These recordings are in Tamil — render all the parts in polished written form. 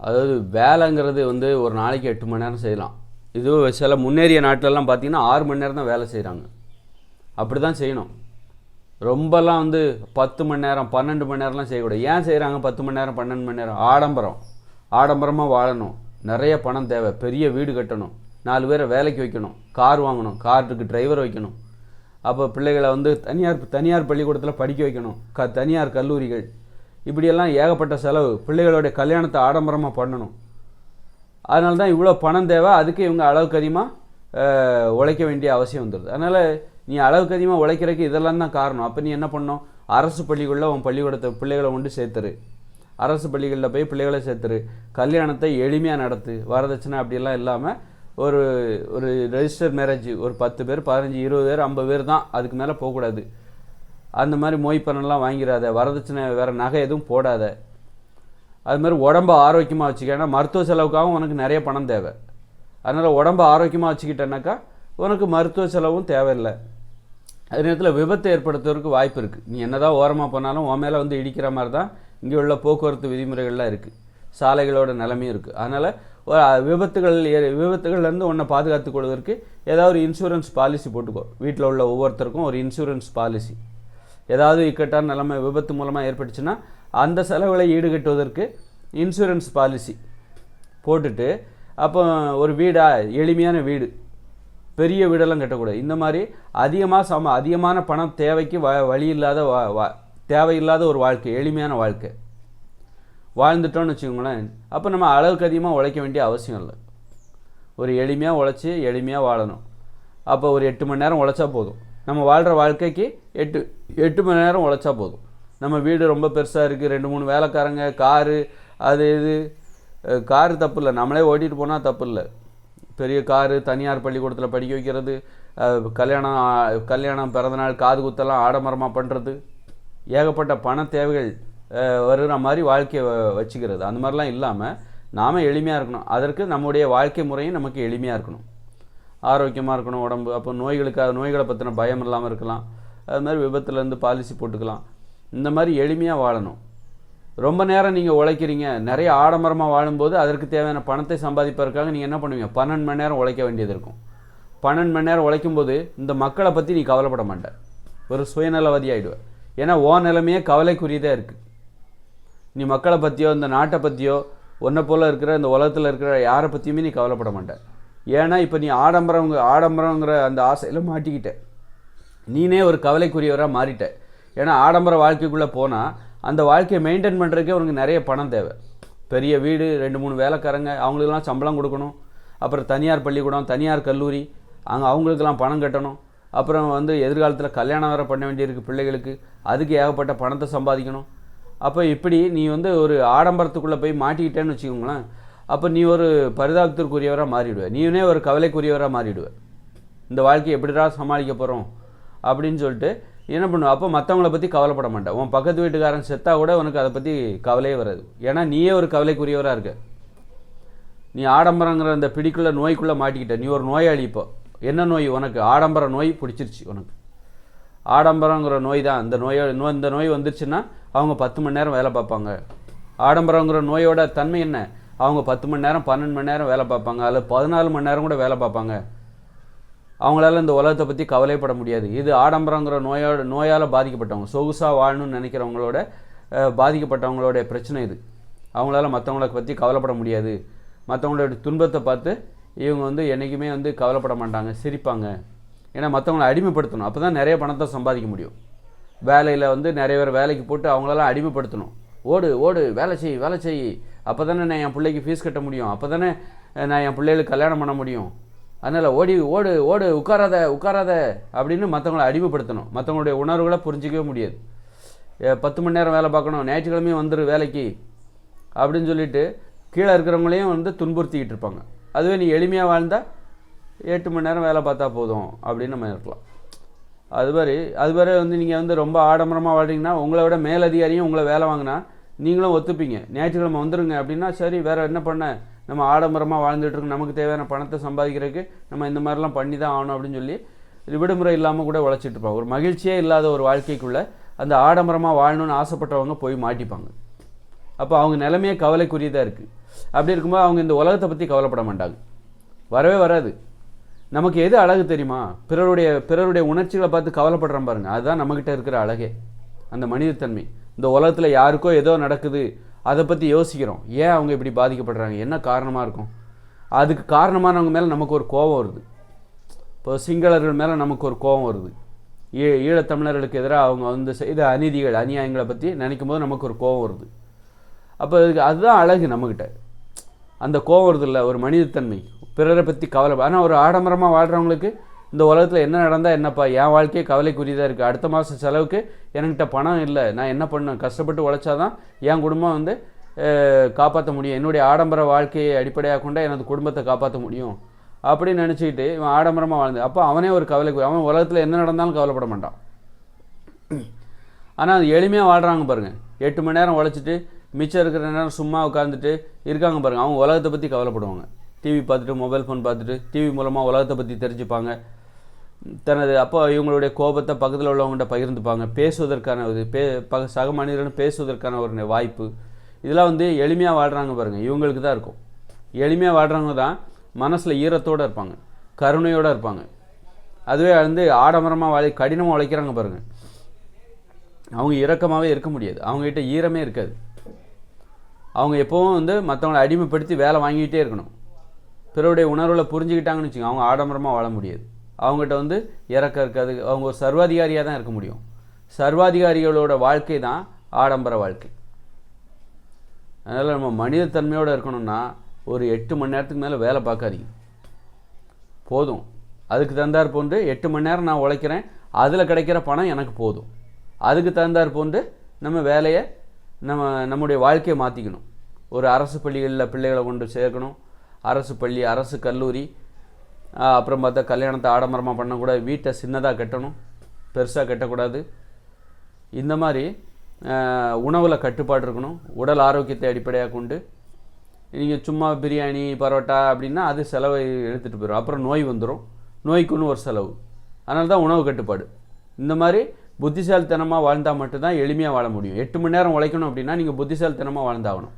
அதாவது வேலைங்கிறது வந்து ஒரு நாளைக்கு 8 மணி நேரம் செய்யலாம். இது சில முன்னேறிய நாட்டிலலாம் பார்த்திங்கன்னா 6 மணி நேரம் தான் வேலை செய்கிறாங்க. அப்படி தான் செய்யணும். ரொம்பலாம் வந்து 10 மணி நேரம் 12 மணி நேரம்லாம் செய்யக்கூடாது. ஏன் செய்கிறாங்க 10 மணி நேரம் 12 மணி நேரம்? ஆடம்பரமாக வாழணும், நிறைய பணம் தேவை, பெரிய வீடு கட்டணும், 4 பேரை வேலைக்கு வைக்கணும், கார் வாங்கணும், காருக்கு டிரைவர் வைக்கணும், அப்போ பிள்ளைகளை வந்து தனியார் பள்ளிக்கூடத்தில் படிக்க வைக்கணும், தனியார் கல்லூரிகள், இப்படியெல்லாம் ஏகப்பட்ட செலவு. பிள்ளைகளுடைய கல்யாணத்தை ஆடம்பரமாக பண்ணணும். அதனால தான் இவ்வளோ பணம் தேவை. அதுக்கு இவங்க அளவுக்கு அதிகமாக உழைக்க வேண்டிய அவசியம் வந்துடுது. அதனால் நீ அளவுக்கு அதிகமாக உழைக்கிறதுக்கு இதெல்லாம் தான் காரணம். அப்போ நீ என்ன பண்ணணும்? அரசு பள்ளிகளில் உன் பள்ளிக்கூடத்தை பிள்ளைகளை கொண்டு சேர்த்துரு. அரசு பள்ளிகளில் போய் பிள்ளைகளை சேர்த்துரு. கல்யாணத்தை எளிமையாக நடத்து. வரதட்சணை அப்படியெல்லாம் இல்லாமல் ஒரு ரெஜிஸ்டர் மேரேஜ், ஒரு 10 பேர் 15 20 பேர் 50 பேர் தான், அதுக்கு மேலே போகக்கூடாது. அந்த மாதிரி மொய் பணம்லாம் வாங்கிடாத. வரதட்சணை வேறு நகை எதுவும் போடாத. அது மாதிரி உடம்பை ஆரோக்கியமாக வச்சுக்க. ஏன்னா மருத்துவ செலவுக்காகவும் உனக்கு நிறைய பணம் தேவை. அதனால் உடம்பை ஆரோக்கியமாக வச்சுக்கிட்டேன்னாக்கா உனக்கு மருத்துவ செலவும் தேவையில்லை. அதே நேரத்தில் விபத்து ஏற்படுத்துவதற்கு வாய்ப்பு இருக்குது. நீ என்ன தான் ஓரமாக போனாலும் உன் மேலே வந்து இடிக்கிற மாதிரி தான் இங்கே உள்ள போக்குவரத்து விதிமுறைகள்லாம் இருக்குது, சாலைகளோட நிலைமையும் இருக்குது. அதனால் விபத்துகள்லேருந்து உன்னை பாதுகாத்துக் கொள்வதற்கு ஏதாவது ஒரு இன்சூரன்ஸ் பாலிசி போட்டுக்கோ. வீட்டில் உள்ள ஒவ்வொருத்தருக்கும் ஒரு இன்சூரன்ஸ் பாலிசி. ஏதாவது இக்கட்டான நிலைமை விபத்து மூலமாக ஏற்பட்டுச்சுன்னா அந்த செலவுகளை ஈடுகட்டுவதற்கு இன்சூரன்ஸ் பாலிசி போட்டுட்டு, அப்போ ஒரு எளிமையான வீடு, பெரிய வீடெல்லாம் கட்டக்கூடாது. இந்த மாதிரி அதிகமான பணம் தேவைக்கு வழி இல்லாத தேவையில்லாத ஒரு வாழ்க்கை, எளிமையான வாழ்க்கை வாழ்ந்துட்டோன்னு வச்சுக்கோங்களேன். அப்போ நம்ம அளவுக்கு அதிகமாக உழைக்க வேண்டிய அவசியம் இல்லை. ஒரு எளிமையாக உழைச்சி எளிமையாக வாழணும். அப்போ ஒரு 8 மணி நேரம் உழைச்சா போதும். நம்ம வாழ்கிற வாழ்க்கைக்கு 8 மணி நேரம் உழைச்சா போதும். நம்ம வீடு ரொம்ப பெருசாக இருக்குது, 2-3 வேலைக்காரங்க, காரு, அது இது. காரு தப்பு இல்லை, நம்மளே ஓட்டிகிட்டு போனால் தப்பு இல்லை. பெரிய காரு, தனியார் பள்ளிக்கூடத்தில் படிக்க வைக்கிறது, கல்யாணம் பிறந்தநாள் காது குத்தெல்லாம் ஆடம்பரமாக பண்ணுறது, ஏகப்பட்ட பண தேவைகள் வருகிற மாதிரி வாழ்க்கையை வச்சுக்கிறது. அந்த மாதிரிலாம் இல்லாமல் நாம் எளிமையாக இருக்கணும். அதற்கு நம்முடைய வாழ்க்கை முறையும் நமக்கு எளிமையாக இருக்கணும், ஆரோக்கியமாக இருக்கணும் உடம்பு. அப்போ நோய்களை பற்றின பயம் இல்லாமல் இருக்கலாம். அது மாதிரி விபத்துலேருந்து பாலிசி போட்டுக்கலாம். இந்த மாதிரி எளிமையாக வாழணும். ரொம்ப நேரம் நீங்கள் உழைக்கிறீங்க, நிறைய ஆடம்பரமாக வாழும்போது அதற்கு தேவையான பணத்தை சம்பாதிப்பதற்காக நீங்கள் என்ன பண்ணுவீங்க? 12 மணி நேரம் உழைக்க வேண்டியது இருக்கும். 12 மணி நேரம் உழைக்கும்போது இந்த மக்களை பற்றி நீ கவலைப்பட மாட்டேன், ஒரு சுயநலவாதி ஆகிடுவேன். ஏன்னா உன் நிலைமையே கவலைக்குரியதாக இருக்குது. நீ மக்களை பற்றியோ இந்த நாட்டை பற்றியோ ஒன்றை போல் இருக்கிற இந்த உலகத்தில் இருக்கிற யாரை பற்றியுமே நீ கவலைப்பட மாட்டேன். ஏன்னா இப்போ நீ ஆடம்பரங்கிற அந்த ஆசையில் மாட்டிக்கிட்ட, நீனே ஒரு கவலைக்குரியவராக மாறிட்ட. ஏன்னா ஆடம்பர வாழ்க்கைக்குள்ளே போனால் அந்த வாழ்க்கையை மெயின்டைன் பண்ணுறதுக்கே உனக்கு நிறைய பணம் தேவை. பெரிய வீடு, 2-3 வேலைக்காரங்க, அவங்களுக்கெல்லாம் சம்பளம் கொடுக்கணும். அப்புறம் தனியார் பள்ளிக்கூடம், தனியார் கல்லூரி, அவங்களுக்கெல்லாம் பணம் கட்டணும். அப்புறம் வந்து எதிர்காலத்தில் கல்யாணம் வேறு பண்ண வேண்டியிருக்கு பிள்ளைகளுக்கு, அதுக்கு ஏகப்பட்ட பணத்தை சம்பாதிக்கணும். அப்போ இப்படி நீ வந்து ஒரு ஆடம்பரத்துக்குள்ளே போய் மாட்டிக்கிட்டேன்னு வச்சுக்கோங்களேன். அப்போ நீ ஒரு பரிதாபத்திற்குரியவராக மாறிவிடுவேன், நீனே ஒரு கவலைக்குரியவராக மாறிவிடுவேன். இந்த வாழ்க்கையை எப்படிடா சமாளிக்க போகிறோம் அப்படின்னு சொல்லிட்டு என்ன பண்ணுவோம்? அப்போ மற்றவங்கள பற்றி கவலைப்பட மாட்டேன். உன் பக்கத்து வீட்டுக்காரன் செத்தா கூட உனக்கு அதை பற்றி கவலையே வராது. ஏன்னா நீயே ஒரு கவலைக்குரியவராக இருக்க. நீ ஆடம்பரங்கிற அந்த பிடிக்குள்ள நோய்க்குள்ளே மாட்டிக்கிட்ட. நீ ஒரு நோயாளி. இப்போ என்ன நோய் உனக்கு? ஆடம்பர நோய் பிடிச்சிருச்சு உனக்கு. ஆடம்பரங்கிற நோய் தான். இந்த நோய் வந்துருச்சுன்னா அவங்க 10 மணி நேரம் வேலை பார்ப்பாங்க. ஆடம்பரங்கிற நோயோட தன்மை என்ன? அவங்க 10 மணி நேரம் 12 மணி நேரம் வேலை பார்ப்பாங்க, அதில் 14 மணி நேரம் கூட வேலை பார்ப்பாங்க. அவங்களால இந்த உலகத்தை பற்றி கவலைப்பட முடியாது. இது ஆடம்பரங்கிற நோயால் பாதிக்கப்பட்டவங்க, சொகுசாக வாழணும்னு நினைக்கிறவங்களோட பாதிக்கப்பட்டவங்களோட பிரச்சனை இது. அவங்களால மற்றவங்களை பற்றி கவலைப்பட முடியாது. மற்றவங்களோட துன்பத்தை பார்த்து இவங்க வந்து என்றைக்குமே வந்து கவலைப்பட மாட்டாங்க, சிரிப்பாங்க. ஏன்னா மற்றவங்களை அடிமைப்படுத்தணும், அப்போ தான் நிறைய பணத்தை சம்பாதிக்க முடியும். வேலையில் வந்து நிறைய பேர் வேலைக்கு போட்டு அவங்களெல்லாம் அடிமைப்படுத்தணும். ஓடு வேலை செய், அப்போ தானே நான் என் பிள்ளைக்கு ஃபீஸ் கட்ட முடியும், அப்போ தானே நான் என் பிள்ளைகளுக்கு கல்யாணம் பண்ண முடியும். அதனால் ஓடு உட்காராத அப்படின்னு மற்றவங்களை அடிமைப்படுத்தணும். மற்றவங்களுடைய உணர்வுகளை புரிஞ்சிக்கவே முடியாது. 10 மணி நேரம் வேலை பார்க்கணும், ஞாயிற்றுக்கிழமையும் வந்துரு வேலைக்கு அப்படின்னு சொல்லிட்டு கீழே இருக்கிறவங்களையும் வந்து துன்புறுத்திக்கிட்டு இருப்பாங்க. அதுவே நீ எளிமையாக வாழ்ந்தால் 8 மணி நேரம் வேலை பார்த்தா போதும் அப்படின்னு நம்ம இருக்கலாம். அது மாதிரி வந்து நீங்கள் வந்து ரொம்ப ஆடம்பரமாக வாழ்றீங்கன்னா உங்களை விட மேலதிகாரியும் உங்களை வேலை வாங்கினா நீங்களும் ஒத்துப்பீங்க. ஞாயிற்றுக்கிழமை வந்துருங்க அப்படின்னா சரி, வேறு என்ன பண்ண, நம்ம ஆடம்பரமாக வாழ்ந்துட்டுருக்கோம், நமக்கு தேவையான பணத்தை சம்பாதிக்கிறதுக்கு நம்ம இந்த மாதிரிலாம் பண்ணி தான் ஆகணும் அப்படின்னு சொல்லி விடுமுறை இல்லாமல் கூட உழைச்சிட்டு இருப்பாங்க. ஒரு மகிழ்ச்சியே இல்லாத ஒரு வாழ்க்கைக்குள்ளே அந்த ஆடம்பரமாக வாழணும்னு ஆசைப்பட்டவங்க போய் மாட்டிப்பாங்க. அப்போ அவங்க நிலைமையே கவலைக்குரியதாக இருக்குது. அப்படி இருக்கும்போது அவங்க இந்த உலகத்தை பற்றி கவலைப்பட மாட்டாங்க, வரவே வராது. நமக்கு எது அழகு தெரியுமா? பிறருடைய உணர்ச்சிகளை பார்த்து கவலைப்படுறோம் பாருங்க, அதுதான் நம்மக்கிட்ட இருக்கிற அழகே, அந்த மனிதத்தன்மை. இந்த உலகத்தில் யாருக்கோ ஏதோ நடக்குது, அதை பற்றி யோசிக்கிறோம், ஏன் அவங்க இப்படி பாதிக்கப்படுறாங்க, என்ன காரணமாக இருக்கும். அதுக்கு காரணமானவங்க மேலே நமக்கு ஒரு கோபம் வருது. இப்போ சிங்களர்கள் மேலே நமக்கு ஒரு கோபம் வருது, ஈழத்தமிழர்களுக்கு எதிராக அவங்க வந்து செய்த அநீதிகள் அநியாயங்களை பற்றி நினைக்கும் போது நமக்கு ஒரு கோபம் வருது. அப்போ அதுதான் அழகு நம்மக்கிட்ட, அந்த கோபம் வருது இல்லை, ஒரு மனிதத்தன்மை, பிறரை பற்றி கவலை. ஆனால் ஒரு ஆடம்பரமாக வாழ்கிறவங்களுக்கு இந்த உலகத்தில் என்ன நடந்தால் என்னப்பா, என் வாழ்க்கையே கவலைக்குரியதாக இருக்குது, அடுத்த மாதம் செலவுக்கு என்கிட்ட பணம் இல்லை, நான் என்ன பண்ணேன், கஷ்டப்பட்டு உழைச்சாதான் என் குடும்பம் வந்து காப்பாற்ற முடியும், என்னுடைய ஆடம்பர வாழ்க்கையை அடிப்படையாக கொண்ட எனது குடும்பத்தை காப்பாற்ற முடியும் அப்படின்னு நினச்சிக்கிட்டு இவன் ஆடம்பரமாக வாழ்ந்து, அப்போ அவனே ஒரு கவலைக்கு, அவன் உலகத்தில் என்ன நடந்தாலும் கவலைப்பட மாட்டான். ஆனால் அது எளிமையாக வாழ்கிறாங்க பாருங்கள், 8 மணி நேரம் உழைச்சிட்டு மிச்சம் இருக்கிற நேரம் சும்மா உட்காந்துட்டு இருக்காங்க பாருங்கள், அவங்க உலகத்தை பற்றி கவலைப்படுவாங்க. டிவி பார்த்துட்டு, மொபைல் ஃபோன் பார்த்துட்டு, டிவி மூலமாக உலகத்தை பற்றி தெரிஞ்சுப்பாங்க. அப்போ இவங்களுடைய கோபத்தை பக்கத்தில் உள்ளவங்கள்ட்ட பகிர்ந்துப்பாங்க, பேசுவதற்கான சக மனிதர்களும் பேசுவதற்கான ஒரு வாய்ப்பு. இதெல்லாம் வந்து எளிமையாக வாழ்கிறாங்க பாருங்கள், இவங்களுக்கு தான் இருக்கும். எளிமையாக வாழ்கிறவங்க தான் மனசில் ஈரத்தோடு இருப்பாங்க, கருணையோடு இருப்பாங்க. அதுவே வந்து ஆடம்பரமாக கடினமாக உழைக்கிறாங்க பாருங்கள், அவங்க இரக்கமாகவே இருக்க முடியாது, அவங்ககிட்ட ஈரமே இருக்காது. அவங்க எப்போவும் வந்து மற்றவங்களை அடிமைப்படுத்தி வேலை வாங்கிக்கிட்டே இருக்கணும். பிறருடைய உணர்வுகளை புரிஞ்சுக்கிட்டாங்கன்னு வச்சுக்கோங்க, அவங்க ஆடம்பரமாக வாழ முடியாது. அவங்ககிட்ட வந்து இறக்கம் இருக்காது, அவங்க ஒரு சர்வாதிகாரியாக தான் இருக்க முடியும். சர்வாதிகாரிகளோட வாழ்க்கை தான் ஆடம்பர வாழ்க்கை. அதனால் நம்ம மனிதத்தன்மையோடு இருக்கணும்னா ஒரு 8 மணி நேரத்துக்கு மேலே வேலை பார்க்காதீங்க, போதும். அதுக்கு தகுந்தாற் போன்று 8 மணி நேரம் நான் உழைக்கிறேன், அதில் கிடைக்கிற பணம் எனக்கு போதும். அதுக்கு தகுந்தாற் போன்று நம்ம வேலையை நம்முடைய வாழ்க்கையை மாற்றிக்கணும். ஒரு அரசு பள்ளிகளில் பிள்ளைகளை கொண்டு சேர்க்கணும், அரசு பள்ளி, அரசு கல்லூரி. அப்புறம் பார்த்தா கல்யாணத்தை ஆடம்பரமாக பண்ணக்கூடாது, வீட்டை சின்னதாக கட்டணும், பெருசாக கட்டக்கூடாது. இந்த மாதிரி உணவில் கட்டுப்பாடு இருக்கணும், உடல் ஆரோக்கியத்தை அடிப்படையாக கொண்டு. நீங்கள் சும்மா பிரியாணி பரோட்டா அப்படின்னா அது செலவை எடுத்துகிட்டு போயிடும், அப்புறம் நோய் வந்துடும், நோய்க்குன்னு ஒரு செலவு. அதனால தான் உணவு கட்டுப்பாடு. இந்த மாதிரி புத்திசாலித்தனமாக வாழ்ந்தால் மட்டும்தான் எளிமையாக வாழ முடியும். 8 மணி நேரம் உழைக்கணும் அப்படின்னா நீங்கள் புத்திசாலித்தனமாக வாழ்ந்தாகணும்.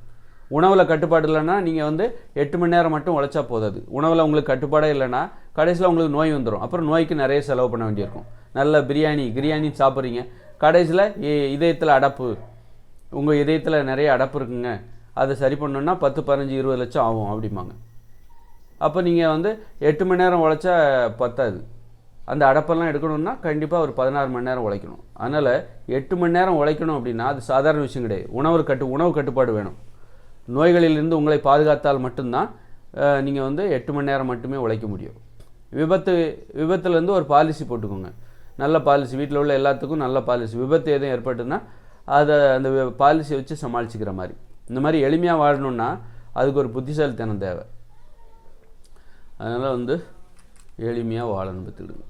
உணவில் கட்டுப்பாடு இல்லைன்னா நீங்கள் வந்து 8 மணி நேரம் மட்டும் உழைச்சா போதாது. உணவில் உங்களுக்கு கட்டுப்பாடே இல்லைன்னா கடைசியில் உங்களுக்கு நோய் வந்துடும், அப்புறம் நோய்க்கு நிறைய செலவு பண்ண வேண்டியிருக்கும். நல்ல கிரியாணி சாப்பிட்றீங்க, கடைசியில் இதயத்தில் அடப்பு, உங்கள் இதயத்தில் நிறைய அடப்பு இருக்குங்க, அதை சரி பண்ணணுன்னா 10, 15, 20 லட்சம் ஆகும் அப்படிம்பாங்க. அப்போ நீங்கள் வந்து 8 மணி நேரம் உழைச்சா பத்தாது, அந்த அடப்பெல்லாம் எடுக்கணும்னா கண்டிப்பாக ஒரு 16 மணி நேரம் உழைக்கணும். அதனால் 8 மணி நேரம் உழைக்கணும் அப்படின்னா அது சாதாரண விஷயம் கிடையாது. உணவு கட்டுப்பாடு வேணும். நோய்களிலிருந்து உங்களை பாதுகாத்தால் மட்டும்தான் நீங்கள் வந்து 8 மணி நேரம் மட்டுமே உழைக்க முடியும். விபத்துலேருந்து ஒரு பாலிசி போட்டுக்கோங்க, நல்ல பாலிசி, வீட்டில் உள்ள எல்லாத்துக்கும் நல்ல பாலிசி. விபத்து எதுவும் ஏற்பட்டுன்னா அதை அந்த பாலிசியை வச்சு சமாளிச்சுக்கிற மாதிரி. இந்த மாதிரி எளிமையாக வாழணுன்னா அதுக்கு ஒரு புத்திசாலித்தனம் தேவை. அதனால் வந்து எளிமையாக வாழணும் பத்துக்கிடுங்க.